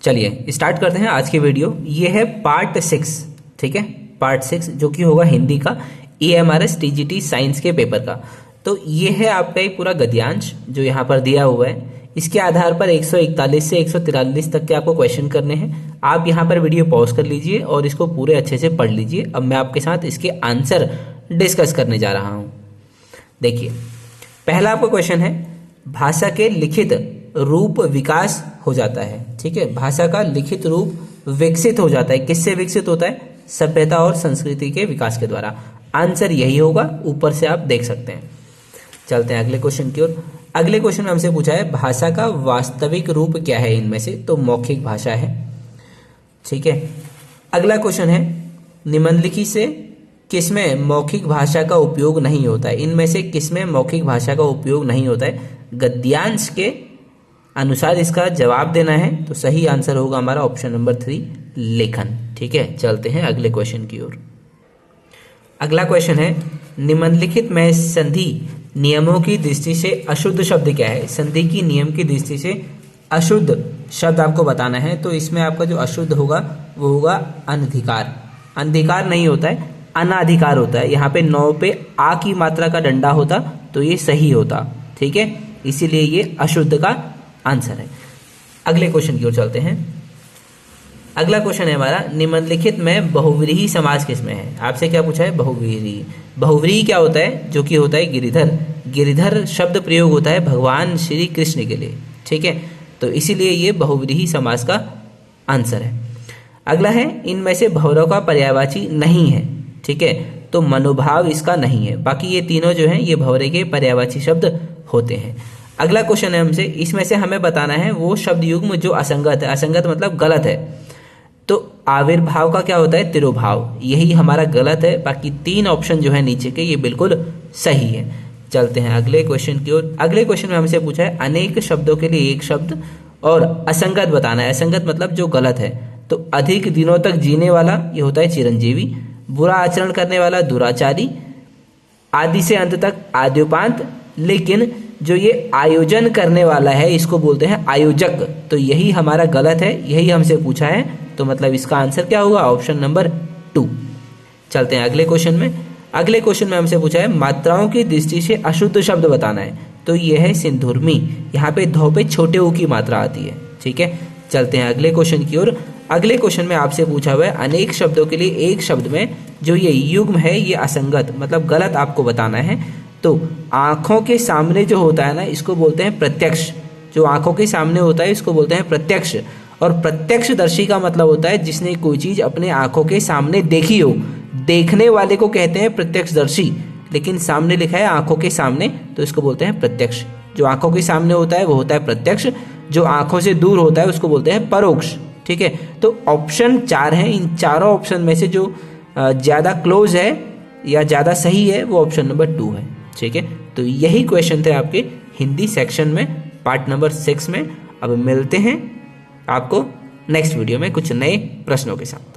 चलिए स्टार्ट करते हैं आज की वीडियो। ये है पार्ट 6, ठीक है, पार्ट 6 जो कि होगा हिंदी का EMRS TGT साइंस के पेपर का। तो ये है आपका एक पूरा गद्यांश जो यहाँ पर दिया हुआ है। इसके आधार पर 141 से 143 तक के आपको क्वेश्चन करने हैं। आप यहाँ पर वीडियो पॉज कर लीजिए और इसको पूरे अच्छे से पढ़ लीजिए। अब मैं आपके साथ इसके आंसर डिस्कस करने जा रहा हूँ। देखिए, पहला आपका क्वेश्चन है, भाषा के लिखित रूप विकास हो जाता है। ठीक है, भाषा का लिखित रूप विकसित हो जाता है। किससे विकसित होता है? सभ्यता और संस्कृति के विकास के द्वारा। आंसर यही होगा, ऊपर से आप देख सकते हैं। चलते हैं अगले क्वेश्चन की ओर। अगले क्वेश्चन में हमसे पूछा है, भाषा का वास्तविक रूप क्या है इनमें से? तो मौखिक भाषा है। ठीक है, अगला क्वेश्चन है, निम्नलिखित से किसमें मौखिक भाषा का उपयोग नहीं होता है? इनमें से किसमें मौखिक भाषा का उपयोग नहीं होता है? गद्यांश के अनुसार इसका जवाब देना है। तो सही आंसर होगा हमारा ऑप्शन नंबर 3, लेखन। ठीक है, चलते हैं अगले क्वेश्चन की ओर। अगला क्वेश्चन है, निम्नलिखित में संधि नियमों की दृष्टि से अशुद्ध शब्द क्या है? संधि की नियम की दृष्टि से अशुद्ध शब्द आपको बताना है। तो इसमें आपका जो अशुद्ध होगा वो होगा अनधिकार। अनधिकार नहीं होता है, अनाधिकार होता है। यहाँ पे 9 पे आ की मात्रा का डंडा होता तो ये सही होता। ठीक है, इसीलिए ये अशुद्ध का आंसर है। अगले क्वेश्चन की ओर चलते हैं। अगला क्वेश्चन है हमारा, निम्नलिखित में बहुव्रीहि समास किसमें है? आपसे क्या पूछा है? बहुव्रीहि। बहुव्रीहि क्या होता है? जो कि होता है गिरिधर। गिरिधर शब्द प्रयोग होता है भगवान श्री कृष्ण के लिए। ठीक है, तो इसीलिए ये बहुव्रीहि समास का आंसर है। अगला है, इनमें से भौरव का पर्यायवाची नहीं है। ठीक है, तो मनोभाव इसका नहीं है। बाकी ये तीनों जो हैं ये भौरे के पर्यायवाची शब्द होते हैं। अगला क्वेश्चन है हमसे, इसमें से हमें बताना है वो शब्द युग्म जो असंगत है। असंगत मतलब गलत है। तो आविर्भाव का क्या होता है? तिरोभाव। यही हमारा गलत है। बाकी 3 ऑप्शन जो है नीचे के ये बिल्कुल सही है। चलते हैं अगले क्वेश्चन की ओर। अगले क्वेश्चन में हमसे पूछा है, अनेक शब्दों के लिए एक शब्द और असंगत बताना है। असंगत मतलब जो गलत है। तो अधिक दिनों तक जीने वाला ये होता है चिरंजीवी। बुरा आचरण करने वाला दुराचारी। आदि से अंत तक आद्योपांत। लेकिन जो ये आयोजन करने वाला है इसको बोलते हैं आयोजक। तो यही हमारा गलत है, यही हमसे पूछा है। तो मतलब इसका आंसर क्या होगा? Option number 2। चलते हैं अगले क्वेश्चन में। अगले क्वेश्चन में हमसे पूछा है, मात्राओं की दृष्टि से अशुद्ध शब्द बताना है। तो ये है सिंधुर्मी। यहाँ पे धौ पे छोटे ऊ की मात्रा आती है। ठीक है, चलते हैं अगले क्वेश्चन की ओर। अगले क्वेश्चन में आपसे पूछा हुआ है, अनेक शब्दों के लिए एक शब्द में जो ये युग्म है ये असंगत मतलब गलत आपको बताना है। तो आंखों के सामने जो होता है ना इसको बोलते हैं प्रत्यक्ष। जो आंखों के सामने होता है इसको बोलते हैं प्रत्यक्ष। और प्रत्यक्षदर्शी का मतलब होता है जिसने कोई चीज़ अपने आंखों के सामने देखी हो। देखने वाले को कहते हैं प्रत्यक्षदर्शी, लेकिन सामने लिखा है आंखों के सामने तो इसको बोलते हैं प्रत्यक्ष। जो आंखों के सामने होता है वो होता है प्रत्यक्ष। जो आंखों से दूर होता है उसको बोलते हैं परोक्ष। ठीक है, तो ऑप्शन 4 है। इन चारों ऑप्शन में से जो ज़्यादा क्लोज है या ज़्यादा सही है वो ऑप्शन नंबर 2 है। ठीक है, तो यही क्वेश्चन थे आपके हिंदी सेक्शन में पार्ट नंबर 6 में। अब मिलते हैं आपको नेक्स्ट वीडियो में कुछ नए प्रश्नों के साथ।